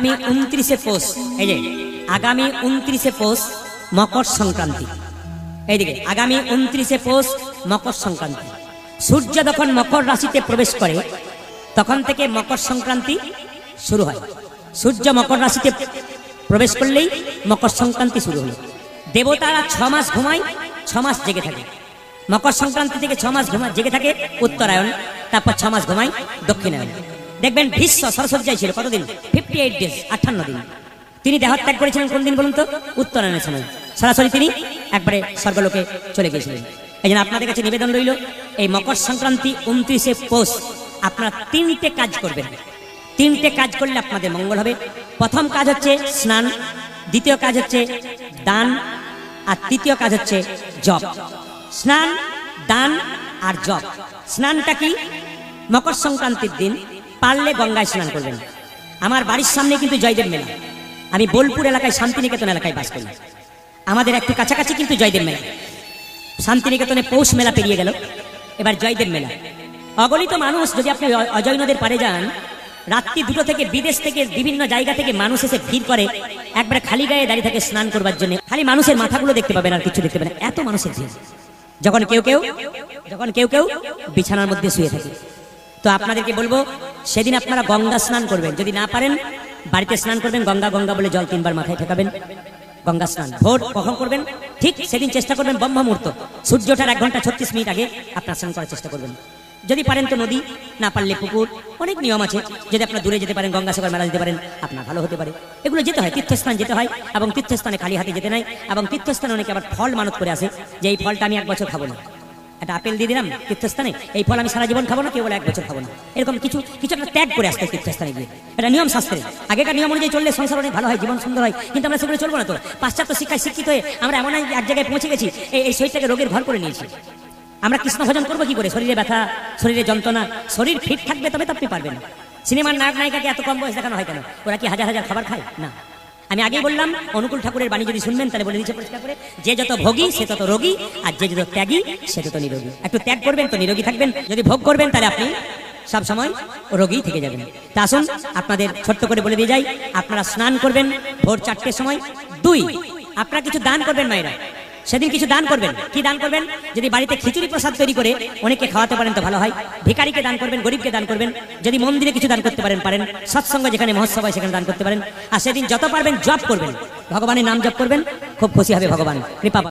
আগামী 29শে পৌষ, এই যে আগামী 29শে পৌষ মকর সংক্রান্তি। এইদিকে আগামী 29শে পৌষ মকর সংক্রান্তি। সূর্য যখন মকর রাশিতে প্রবেশ করে তখন থেকে মকর সংক্রান্তি শুরু হয়। সূর্য মকর রাশিতে প্রবেশ করলেই মকর সংক্রান্তি শুরু হলো। দেবতারা 6 মাস ঘুমায়, 6 মাস জেগে থাকে। মকর সংক্রান্তি থেকে 6 মাস জেগে থাকে উত্তরায়ণ, তারপর 6 মাস ঘুমায় দক্ষিণায়ন। দেখবেন ভীষ্ম সরসজ্জায় ছিল কতদিন? 58 ডেজ, 58 দিন। তিনি দেহত্যাগ করেছিলেন কোন দিন বলুন তো? উত্তরায়ণের সময়। সরাসরি তিনি একবারে স্বর্গলোকে চলে গিয়েছিলেন। এই জন্য আপনাদের কাছে নিবেদন রইল, এই মকর সংক্রান্তি 29শে পৌষ আপনারা 3টে কাজ করবেন। 3টে কাজ করলে আপনাদের মঙ্গল হবে। প্রথম কাজ হচ্ছে স্নান, দ্বিতীয় কাজ হচ্ছে দান, আর তৃতীয় কাজ হচ্ছে জপ। স্নান, দান আর জপ। স্নানটা কি? মকর সংক্রান্তির দিন পারলে গঙ্গায় স্নান করবেন। আমার বাড়ির সামনে কিন্তু জয়দেব মেলা। আমি বোলপুর এলাকায় শান্তিনিকেতন এলাকায় বাস করি। আমাদের একটু কাছাকাছি কিন্তু জয়দেব মেলা। শান্তিনিকেতনে পৌষ মেলা পেরিয়ে গেল, এবার জয়দেব মেলা। অগণিত মানুষ, যদি আপনি অজয় নদের পারে যান, রাত্রি 2টো থেকে বিদেশ থেকে বিভিন্ন জায়গা থেকে মানুষ এসে ভিড় করে, একবারে খালি গায়ে দাঁড়িয়ে থাকে স্নান করবার জন্য। খালি মানুষের মাথাগুলো দেখতে পাবেন, আর কিছু দেখতে পাবেন, এত মানুষের ভিড়। যখন কেউ কেউ বিছানার মধ্যে শুয়ে থাকে। তো আপনাদেরকে বলবো, সেদিন আপনারা গঙ্গা স্নান করবেন। যদি না পারেন বাড়িতে স্নান করবেন, গঙ্গা গঙ্গা বলে জল 3বার মাথায় ঠেকাবেন। গঙ্গা স্নান ভোর কখন করবেন? ঠিক সেদিন চেষ্টা করবেন ব্রহ্ম মুহূর্ত, সূর্য ওঠার 1 ঘন্টা 36 মিনিট আগে আপনার স্নান করার চেষ্টা করবেন। যদি পারেন তো নদী, না পারলে পুকুর, অনেক নিয়ম আছে। যদি আপনার দূরে যেতে পারেন, গঙ্গাসাগর মেলা যেতে পারেন, আপনার ভালো হতে পারে। এগুলো যেতে হয়, তীর্থস্থান যেতে হয়, এবং তীর্থস্থানে খালি হাতে যেতে নাই। এবং তীর্থস্থানে অনেকে আবার ফল মানত করে আসে, যে এই ফলটা আমি 1 বছর খাবো না। একটা আপেল দিয়ে দিলাম তীর্থস্থানে, এই ফল আমি সারা জীবন খাবো না, কেউ বলে 1 বছর খাবো না। এরকম কিছু একটা ত্যাগ করে আসতে তীর্থস্থানে গিয়ে। এটা নিয়ম শাস্ত্রে, আগেকার নিয়ম অনুযায়ী চললে সংসার অনেক ভালো হয়, জীবন সুন্দর হয়। কিন্তু আমরা সেগুলো চলবো না। তো পাশ্চাত্য শিক্ষায় শিক্ষিত হয়ে আমরা এমন এক জায়গায় পৌঁছে গেছি, এই শরীরটাকে রোগের ঘর করে নিয়েছি। আমরা কৃষ্ণ ভজন করবো কি করে? শরীরে ব্যথা, শরীরে যন্ত্রণা। শরীর ফিট থাকবে তবে তো আপনি পারবেন। সিনেমার নায়ক নায়িকাকে এত কম বয়স দেখানো হয় কেন? ওরা কি হাজার হাজার খাবার খায়? না। আমি আগেই বললাম, অনুকূল ঠাকুরের বাণী যদি শুনবেন তাহলে বলে দিচ্ছে পরিষ্কার করে, যে যত ভোগী সে তত রোগী, আর যে যত ত্যাগী সে তত নিরোগী। একটু ত্যাগ করবেন তো নিরোগী থাকবেন, যদি ভোগ করবেন তাহলে আপনি সব সময় রোগী থেকে যাবেন। তা আসুন আপনাদের ছোট্ট করে বলে দিয়ে যাই, আপনারা স্নান করবেন ভোর 4টের সময়। 2, আপনারা কিছু দান করবেন মায়েরা। সেদিন কিছু দান করবেন। কি দান করবেন? যদি বাড়িতে খিচুড়ি প্রসাদ তৈরি করে অনেকে খাওয়াতে পারেন তো ভালো হয়। ভিখারিকে দান করবেন, গরিবকে দান করবেন। যদি মন্দিরে কিছু দান করতে পারেন। সৎসঙ্গ যেখানে মহোৎসব হয় সেখানে দান করতে পারেন। আর সেদিন যত পারবেন জপ করবেন, ভগবানের নাম জপ করবেন, খুব খুশি হবে ভগবান, কৃপা।